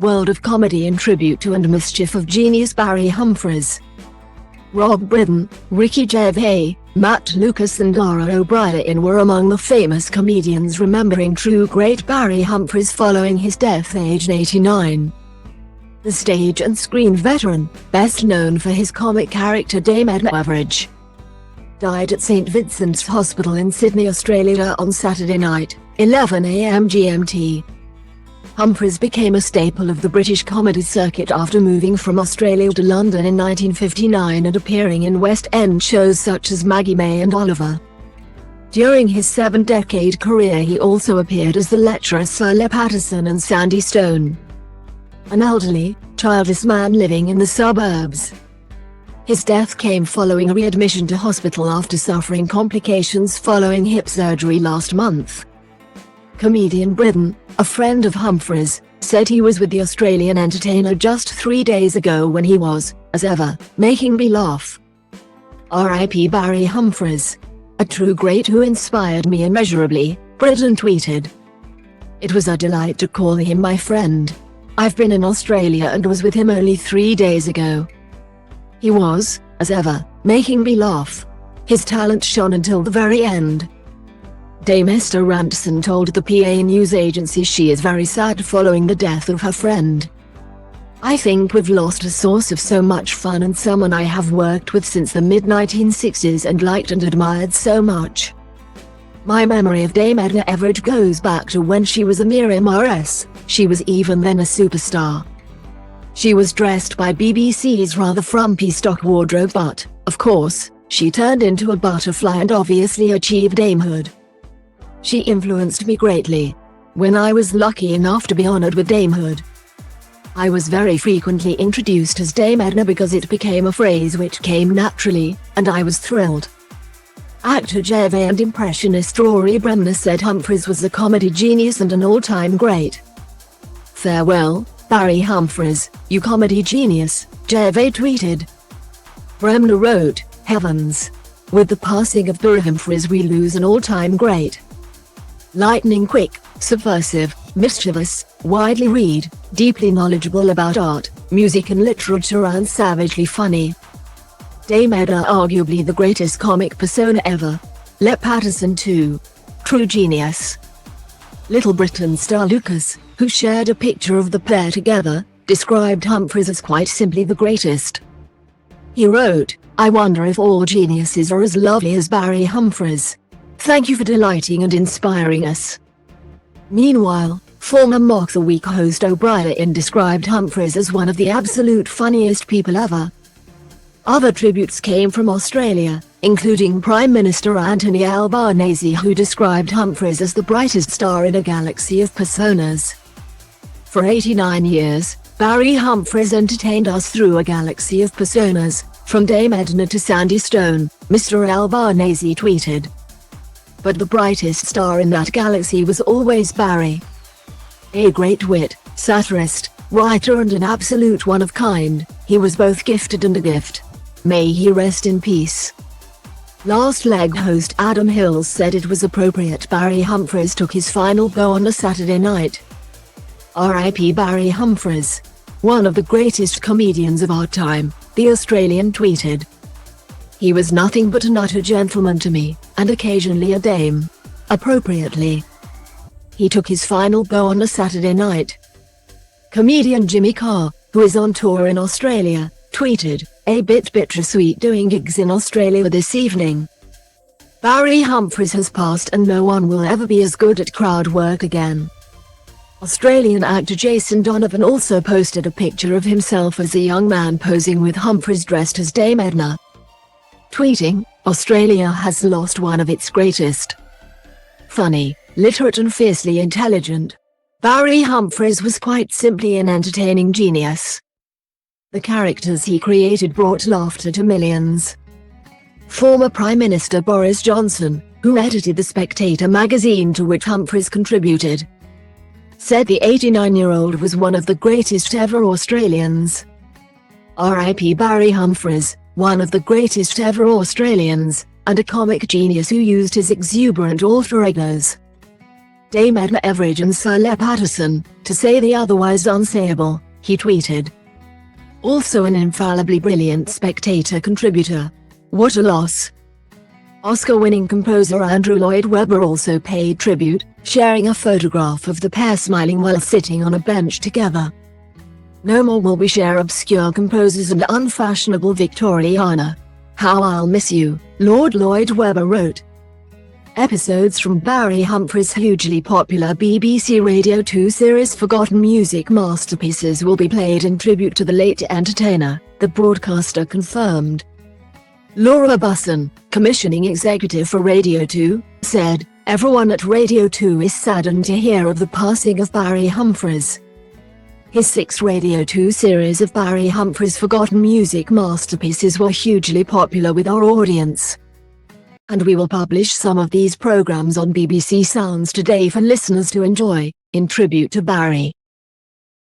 World of Comedy in Tribute to and Mischief of Genius Barry Humphries. Rob Brydon, Ricky Gervais, Matt Lucas and Dara Briain were among the famous comedians remembering true great Barry Humphries following his death aged 89. The stage and screen veteran, best known for his comic character Dame Edna Everage, died at St Vincent's Hospital in Sydney, Australia on Saturday night, 11 AM GMT. Humphries became a staple of the British comedy circuit after moving from Australia to London in 1959 and appearing in West End shows such as Maggie May and Oliver. During his 7-decade career he also appeared as the lecturer Sir Le Patterson and Sandy Stone, an elderly, childless man living in the suburbs. His death came following a readmission to hospital after suffering complications following hip surgery last month. Comedian Brydon, a friend of Humphries, said he was with the Australian entertainer just 3 days ago when he was, as ever, making me laugh. R.I.P. Barry Humphries. A true great who inspired me immeasurably, Brydon tweeted. It was a delight to call him my friend. I've been in Australia and was with him only 3 days ago. He was, as ever, making me laugh. His talent shone until the very end. Dame Esther Ranson told the PA news agency she is very sad following the death of her friend. I think we've lost a source of so much fun and someone I have worked with since the mid-1960s and liked and admired so much. My memory of Dame Edna Everage goes back to when she was a mere MRS, she was even then a superstar. She was dressed by BBC's rather frumpy stock wardrobe but, of course, she turned into a butterfly and obviously achieved damehood. She influenced me greatly. When I was lucky enough to be honored with damehood, I was very frequently introduced as Dame Edna because it became a phrase which came naturally, and I was thrilled. Actor Gervais and impressionist Rory Bremner said Humphries was a comedy genius and an all-time great. Farewell, Barry Humphries, you comedy genius, Gervais tweeted. Bremner wrote, Heavens! With the passing of Barry Humphries we lose an all-time great. Lightning quick, subversive, mischievous, widely read, deeply knowledgeable about art, music and literature and savagely funny. Dame Edna arguably the greatest comic persona ever. Le Patterson too. True genius. Little Britain star Lucas, who shared a picture of the pair together, described Humphries as quite simply the greatest. He wrote, I wonder if all geniuses are as lovely as Barry Humphries. Thank you for delighting and inspiring us. Meanwhile, former Mock the Week host Briain described Humphries as one of the absolute funniest people ever. Other tributes came from Australia, including Prime Minister Anthony Albanese who described Humphries as the brightest star in a galaxy of personas. For 89 years, Barry Humphries entertained us through a galaxy of personas, from Dame Edna to Sandy Stone, Mr. Albanese tweeted. But the brightest star in that galaxy was always Barry. A great wit, satirist, writer and an absolute one-of-kind, he was both gifted and a gift. May he rest in peace. Last Leg host Adam Hills said it was appropriate Barry Humphries took his final go on a Saturday night. R.I.P. Barry Humphries. One of the greatest comedians of our time, the Australian tweeted. He was nothing but an utter gentleman to me, and occasionally a dame. Appropriately. He took his final go on a Saturday night. Comedian Jimmy Carr, who is on tour in Australia, tweeted, a bit bittersweet doing gigs in Australia this evening. Barry Humphries has passed and no one will ever be as good at crowd work again. Australian actor Jason Donovan also posted a picture of himself as a young man posing with Humphries dressed as Dame Edna, tweeting, Australia has lost one of its greatest. Funny, literate and fiercely intelligent, Barry Humphries was quite simply an entertaining genius. The characters he created brought laughter to millions. Former Prime Minister Boris Johnson, who edited The Spectator magazine to which Humphries contributed, said the 89-year-old was one of the greatest ever Australians. R.I.P. Barry Humphries, one of the greatest ever Australians, and a comic genius who used his exuberant alter egos. Dame Edna Everage and Sir Le Patterson, to say the otherwise unsayable, he tweeted. Also an infallibly brilliant Spectator contributor. What a loss. Oscar-winning composer Andrew Lloyd Webber also paid tribute, sharing a photograph of the pair smiling while sitting on a bench together. No more will we share obscure composers and unfashionable Victoriana. How I'll miss you, Lord Lloyd Webber wrote. Episodes from Barry Humphries' hugely popular BBC Radio 2 series Forgotten Music Masterpieces will be played in tribute to the late entertainer, the broadcaster confirmed. Laura Busson, commissioning executive for Radio 2, said, "Everyone at Radio 2 is saddened to hear of the passing of Barry Humphries. His 6 Radio 2 series of Barry Humphries' Forgotten Music Masterpieces were hugely popular with our audience. And we will publish some of these programs on BBC Sounds today for listeners to enjoy, in tribute to Barry."